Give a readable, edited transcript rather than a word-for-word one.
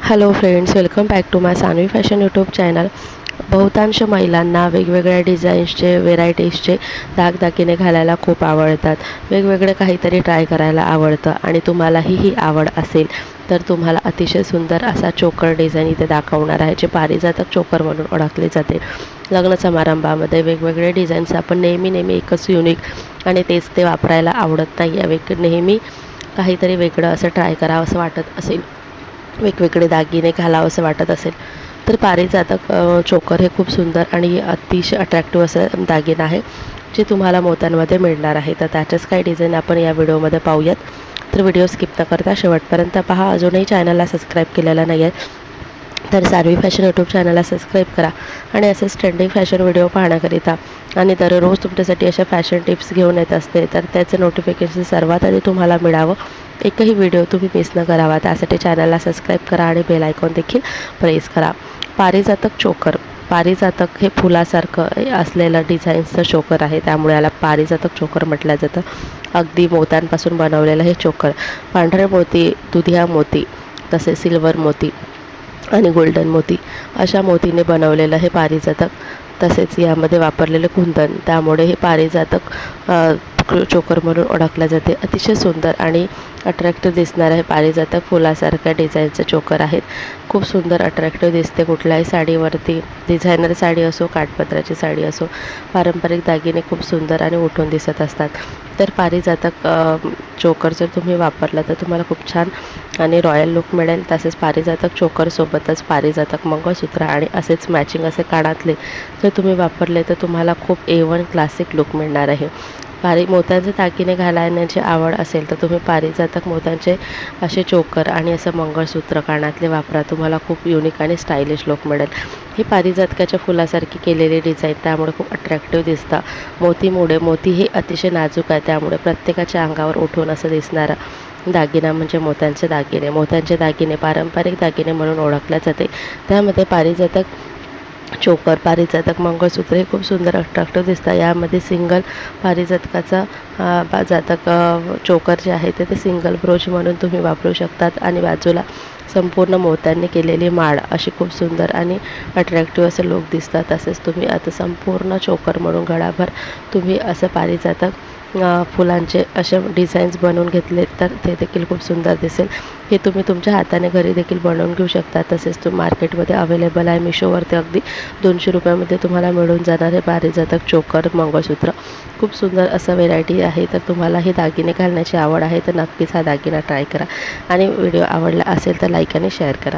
Hello friends, welcome back to my Saanvi fashion YouTube channel. बहुतांश महिलांना वेगवेगळ्या डिझाईन्सचे व्हेरायटीजचे दागदागिने घालायला खूप आवडतात। वेगवेगळे काहीतरी ट्राय करायला आवडतं आणि तुम्हालाही ही आवड असेल तर तुम्हाला अतिशय सुंदर असा चोकर डिझाईन इथे दाखवणार आहे, जे पारिजातक चोकर म्हणून ओळखले जाते। लग्न समारंभामध्ये वेगवेगळे डिझाईन्स आपण नेहमी एकच युनिक आणि तेच ते वापरायला आवडत नाही। नेहमी काहीतरी वेगळं असं ट्राय करावं असं वाटत असेल, वेगवेगळे दागिने घालावं असं वाटत असेल तर पारिजातक चोकर हे खूप सुंदर आणि अतिशय अट्रॅक्टिव्ह असं दागिना आहे, जे तुम्हाला मोत्यांमध्ये मिळणार आहे। तर त्याच्याच काही डिझाईन आपण या व्हिडिओमध्ये पाहूयात। तर व्हिडिओ स्किप न करता शेवटपर्यंत पहा। अजूनही चॅनलला सबस्क्राईब केलेलं नाही आहे तर सानवी फॅशन यूट्यूब चॅनलला सबस्क्राईब करा आणि असेच ट्रेंडिंग फॅशन व्हिडिओ पाहण्याकरिता आणि दररोज तुमच्यासाठी अशा फॅशन टिप्स घेऊन येत असते, तर त्याचं नोटिफिकेशन सर्वात आधी तुम्हाला मिळावं, एकही व्हिडिओ तुम्ही मिस न करावा, त्यासाठी चॅनलला सबस्क्राईब करा आणि बेल आयकॉन देखील प्रेस करा। पारिजातक चोकर, पारिजातक हे फुलासारखं असलेलं डिझाईन्सचं चोकर आहे, त्यामुळे याला पारिजातक चोकर म्हटलं जातं। अगदी मोत्यांपासून बनवलेलं हे चोकर पांढरे मोती, दुधिया मोती, तसेच सिल्वर मोती आणि गोल्डन मोती अशा मोतीने बनवलेलं हे पारिजातक, तसेच यामध्ये वापरलेले कुंदन, त्यामुळे हे पारिजातक चोकर म्हणून ओळखले जाते। अतिशय सुंदर आणि अट्रॅक्टिव्ह दिसणारं हे पारिजातक फुलासारख्या डिझाईनचं चोकर आहेत। खूप सुंदर अट्रॅक्टिव्ह दिसते कुठल्याही साडीवरती, डिझायनर साडी असो, काठपदराची साडी असो, पारंपरिक दागिने खूप सुंदर आणि उठून दिसत असतात। तर पारिजातक चोकर जर तुम्ही वापरला तर तुम्हाला खूप छान आणि रॉयल लुक मिळेल। तसेच पारिजातक चोकरसोबतच पारिजातक मंगळसूत्र आणि असेच मॅचिंग असे कानातले जर तुम्ही वापरले तर तुम्हाला खूप A1 क्लासिक लुक मिळणार आहे। मोत्यांचे दागिने घालण्याची आवड असेल तर तुम्ही पारिजातक मोत्यांचे असे चोकर आणि असं मंगळसूत्र कानातले वापरा, तुम्हाला खूप युनिक आणि स्टायलिश लुक मिळेल। ही पारिजातकाच्या फुलासारखी केलेली डिझाईन त्यामुळे खूप अट्रॅक्टिव्ह दिसतं। मोती हे अतिशय नाजूक आहे, त्यामुळे प्रत्येकाच्या अंगावर उठून असं दिसणारा दागिना म्हणजे मोत्यांचे दागिने। मोत्यांचे दागिने पारंपरिक दागिने म्हणून ओळखले जाते, त्यामध्ये पारिजातक चोकर, पारिजातक मंगळसूत्र हे खूप सुंदर अट्रॅक्टिव्ह दिसतात। यामध्ये सिंगल पारिजातकाचा जातक चोकर जे आहे ते सिंगल ब्रोच म्हणून तुम्ही वापरू शकतात आणि बाजूला संपूर्ण मोत्यांनी केलेली माळ अशी खूप सुंदर आणि अट्रॅक्टिव्ह असं लुक दिसतात। तसेच तुम्ही आता संपूर्ण चोकर म्हणून गळाभर तुम्ही असं पारिजातक फुलांचे असे डिझाईन्स बनवून घेतले तर ते देखील खूप सुंदर दिसेल। हे तुम्ही तुमच्या हाताने घरी देखील बनवून घेऊ शकता। तसेच तो मार्केटमध्ये अवेलेबल आहे, मिशोवरती अगदी 200 रुपयामध्ये तुम्हाला मिळून जाणार हे पारिजातक चोकर मंगळसूत्र। खूप सुंदर असं व्हेरायटी आहे। तर तुम्हाला हे दागिने घालण्याची आवड आहे तर नक्कीच हा दागिना ट्राय करा आणि व्हिडिओ आवडला असेल तर लाईक आणि शेअर करा।